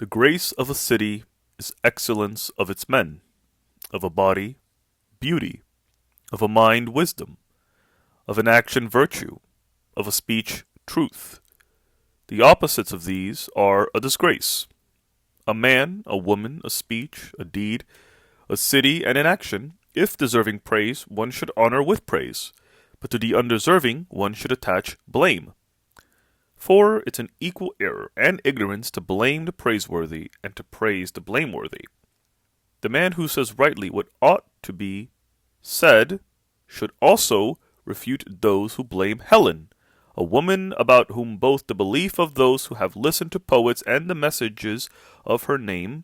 The grace of a city is excellence of its men, of a body, beauty, of a mind, wisdom, of an action, virtue, of a speech, truth. The opposites of these are a disgrace. A man, a woman, a speech, a deed, a city, and an action, if deserving praise, one should honor with praise, but to the undeserving one should attach blame. For it's an equal error and ignorance to blame the praiseworthy and to praise the blameworthy. The man who says rightly what ought to be said should also refute those who blame Helen, a woman about whom both the belief of those who have listened to poets and the messages of her name,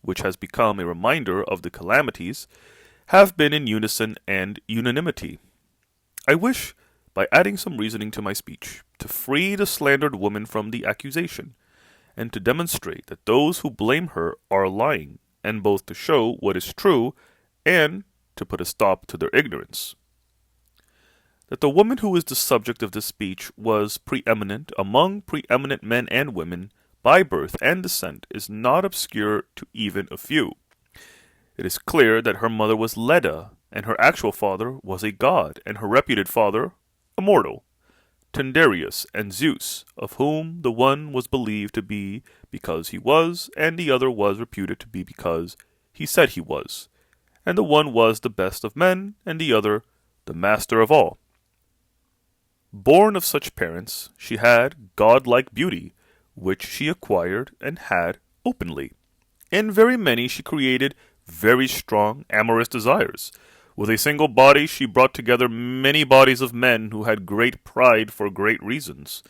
which has become a reminder of the calamities, have been in unison and unanimity. I wish, by adding some reasoning to my speech, to free the slandered woman from the accusation, and to demonstrate that those who blame her are lying, and both to show what is true and to put a stop to their ignorance. That the woman who is the subject of this speech was preeminent among preeminent men and women by birth and descent is not obscure to even a few. It is clear that her mother was Leda, and her actual father was a god, and her reputed father a mortal, Tyndareus and Zeus, of whom the one was believed to be because he was, and the other was reputed to be because he said he was, and the one was the best of men, and the other the master of all. Born of such parents, she had godlike beauty, which she acquired and had openly. In very many she created very strong amorous desires. With a single body she brought together many bodies of men who had great pride for great reasons.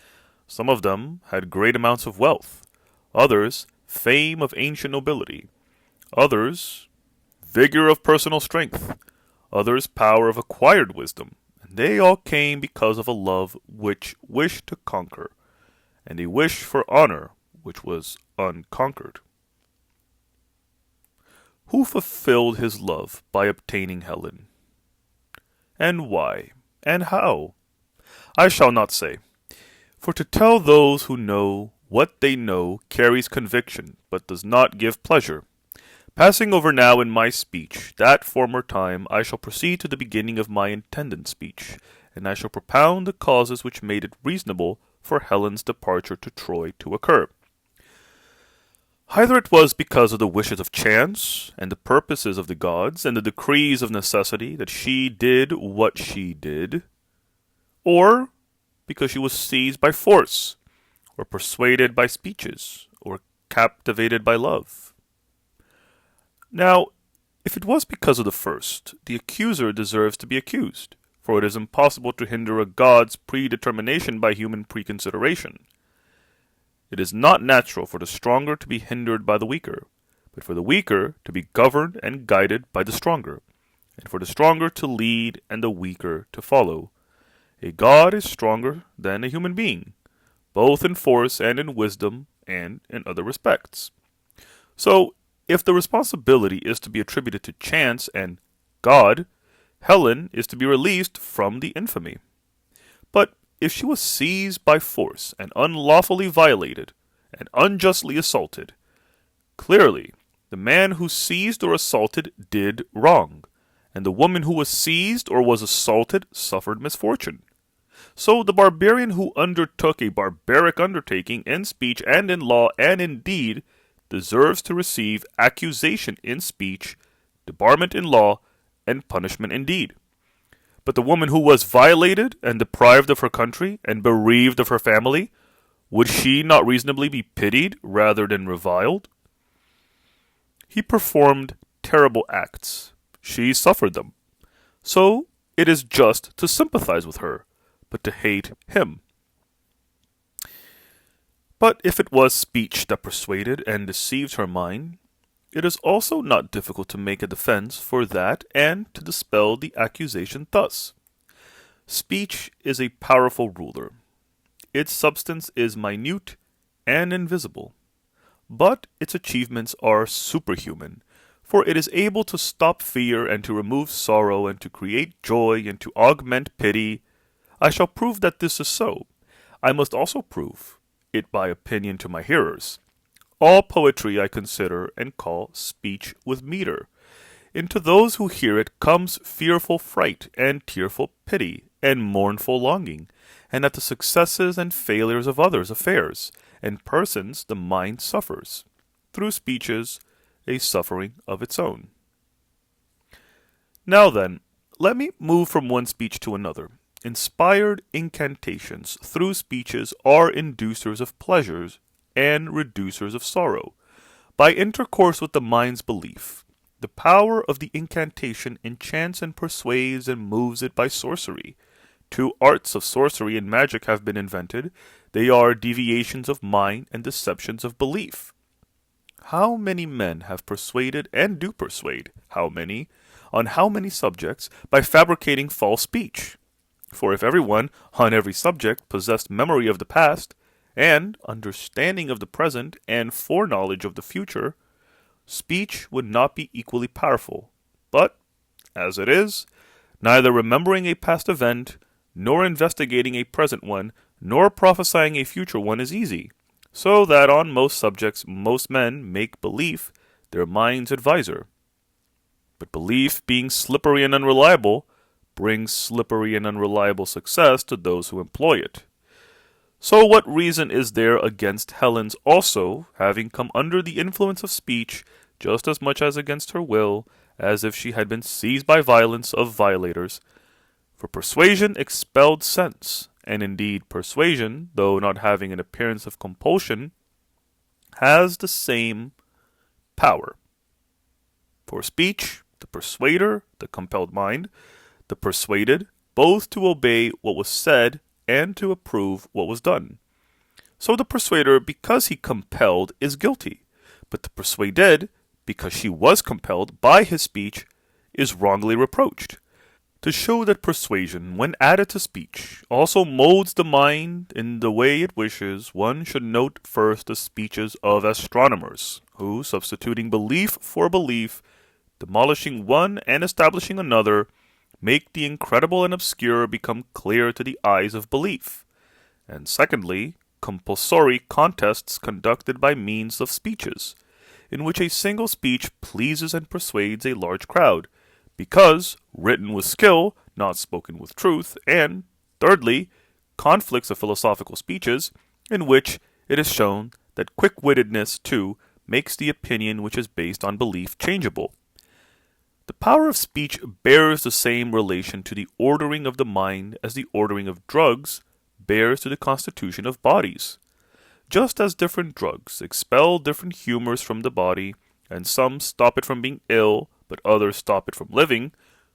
Some of them had great amounts of wealth, others fame of ancient nobility, others vigor of personal strength, others power of acquired wisdom, and they all came because of a love which wished to conquer, and a wish for honor which was unconquered. Who fulfilled his love by obtaining Helen? And why? And how? I shall not say. For to tell those who know what they know carries conviction, but does not give pleasure. Passing over now in my speech that former time, I shall proceed to the beginning of my intended speech, and I shall propound the causes which made it reasonable for Helen's departure to Troy to occur. Either it was because of the wishes of chance, and the purposes of the gods, and the decrees of necessity that she did what she did, or because she was seized by force, or persuaded by speeches, or captivated by love. Now, if it was because of the first, the accuser deserves to be accused, for it is impossible to hinder a god's predetermination by human preconsideration. It is not natural for the stronger to be hindered by the weaker, but for the weaker to be governed and guided by the stronger, and for the stronger to lead and the weaker to follow. A god is stronger than a human being, both in force and in wisdom and in other respects. So, if the responsibility is to be attributed to chance and God, Helen is to be released from the infamy. But if she was seized by force and unlawfully violated and unjustly assaulted, clearly the man who seized or assaulted did wrong, and the woman who was seized or was assaulted suffered misfortune. So the barbarian who undertook a barbaric undertaking in speech and in law and in deed deserves to receive accusation in speech, debarment in law, and punishment in deed. But the woman who was violated and deprived of her country and bereaved of her family, would she not reasonably be pitied rather than reviled? He performed terrible acts. She suffered them. So it is just to sympathize with her, but to hate him. But if it was speech that persuaded and deceived her mind, it is also not difficult to make a defense for that and to dispel the accusation thus. Speech is a powerful ruler. Its substance is minute and invisible, but its achievements are superhuman, for it is able to stop fear and to remove sorrow and to create joy and to augment pity. I shall prove that this is so. I must also prove it by opinion to my hearers. All poetry I consider and call speech with metre. Into those who hear it comes fearful fright, and tearful pity, and mournful longing, and at the successes and failures of others' affairs and persons the mind suffers, through speeches, a suffering of its own. Now then, let me move from one speech to another. Inspired incantations through speeches are inducers of pleasures and reducers of sorrow. By intercourse with the mind's belief, the power of the incantation enchants and persuades and moves it by sorcery. 2 arts of sorcery and magic have been invented. They are deviations of mind and deceptions of belief. How many men have persuaded and do persuade? How many? On how many subjects? By fabricating false speech. For if everyone, on every subject, possessed memory of the past, and understanding of the present, and foreknowledge of the future, speech would not be equally powerful. But, as it is, neither remembering a past event, nor investigating a present one, nor prophesying a future one is easy, so that on most subjects most men make belief their mind's adviser. But belief, being slippery and unreliable, brings slippery and unreliable success to those who employ it. So what reason is there against Helen's also having come under the influence of speech just as much as against her will, as if she had been seized by violence of violators? For persuasion expelled sense, and indeed persuasion, though not having an appearance of compulsion, has the same power. For speech, the persuader, the compelled mind, the persuaded, both to obey what was said and to approve what was done. So the persuader, because he compelled, is guilty, but the persuaded, because she was compelled by his speech, is wrongly reproached. To show that persuasion, when added to speech, also molds the mind in the way it wishes, one should note first the speeches of astronomers, who, substituting belief for belief, demolishing one and establishing another, make the incredible and obscure become clear to the eyes of belief. And secondly, compulsory contests conducted by means of speeches, in which a single speech pleases and persuades a large crowd, because written with skill, not spoken with truth, and, thirdly, conflicts of philosophical speeches, in which it is shown that quick-wittedness, too, makes the opinion which is based on belief changeable. The power of speech bears the same relation to the ordering of the mind as the ordering of drugs bears to the constitution of bodies. Just as different drugs expel different humors from the body, and some stop it from being ill, but others stop it from living,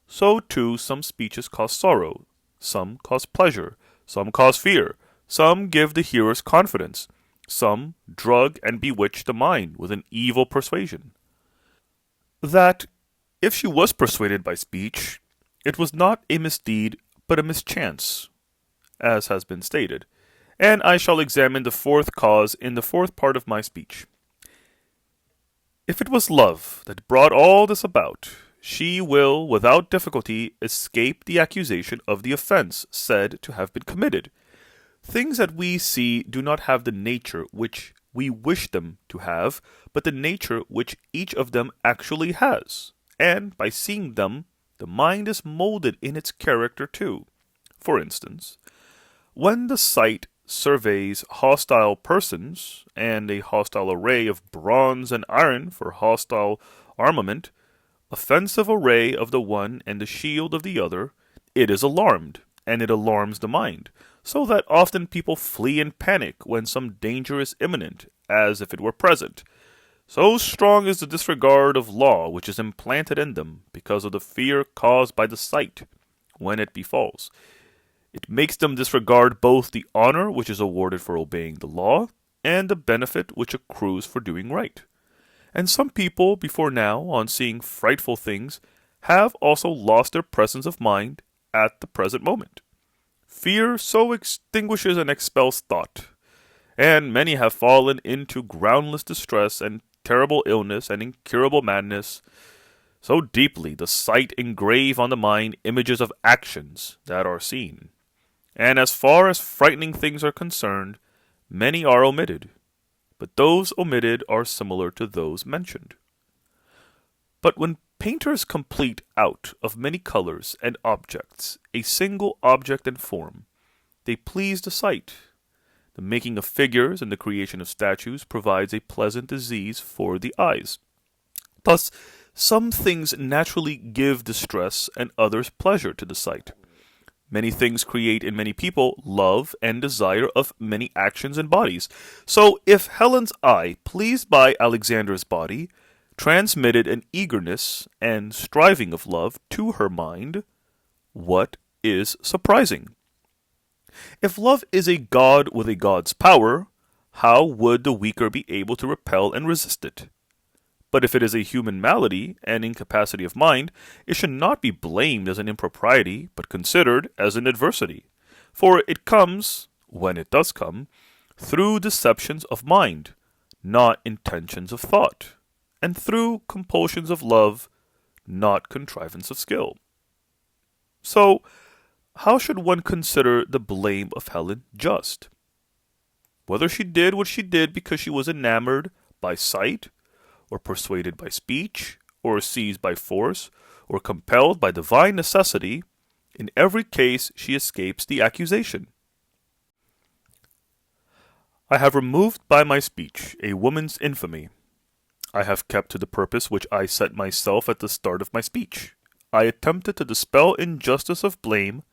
so too some speeches cause sorrow, some cause pleasure, some cause fear, some give the hearers confidence, some drug and bewitch the mind with an evil persuasion. That, if she was persuaded by speech, it was not a misdeed, but a mischance, as has been stated, and I shall examine the 4th cause in the 4th part of my speech. If it was love that brought all this about, she will, without difficulty, escape the accusation of the offence said to have been committed. Things that we see do not have the nature which we wish them to have, but the nature which each of them actually has. And by seeing them, the mind is molded in its character too. For instance, when the sight surveys hostile persons, and a hostile array of bronze and iron for hostile armament, offensive array of the one and the shield of the other, it is alarmed, and it alarms the mind, so that often people flee in panic when some danger is imminent, as if it were present. So strong is the disregard of law which is implanted in them, because of the fear caused by the sight, when it befalls. It makes them disregard both the honor which is awarded for obeying the law, and the benefit which accrues for doing right. And some people, before now, on seeing frightful things, have also lost their presence of mind at the present moment. Fear so extinguishes and expels thought, and many have fallen into groundless distress and terrible illness and incurable madness. So deeply does sight engrave on the mind images of actions that are seen. And as far as frightening things are concerned, many are omitted. but those omitted are similar to those mentioned. But when painters complete out of many colors and objects a single object and form, they please the sight. The making of figures and the creation of statues provides a pleasant disease for the eyes. Thus, some things naturally give distress and others pleasure to the sight. Many things create in many people love and desire of many actions and bodies. So, if Helen's eye, pleased by Alexander's body, transmitted an eagerness and striving of love to her mind, what is surprising? If love is a god with a god's power, how would the weaker be able to repel and resist it? But if it is a human malady and incapacity of mind, it should not be blamed as an impropriety, but considered as an adversity. For it comes, when it does come, through deceptions of mind, not intentions of thought, and through compulsions of love, not contrivance of skill. So, how should one consider the blame of Helen just? Whether she did what she did because she was enamored by sight, or persuaded by speech, or seized by force, or compelled by divine necessity, in every case she escapes the accusation. I have removed by my speech a woman's infamy. I have kept to the purpose which I set myself at the start of my speech. I attempted to dispel injustice of blame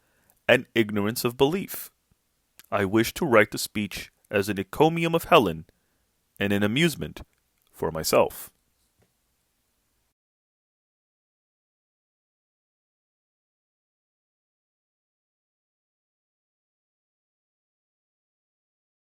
and ignorance of belief. I wish to write the speech as an encomium of Helen and an amusement for myself.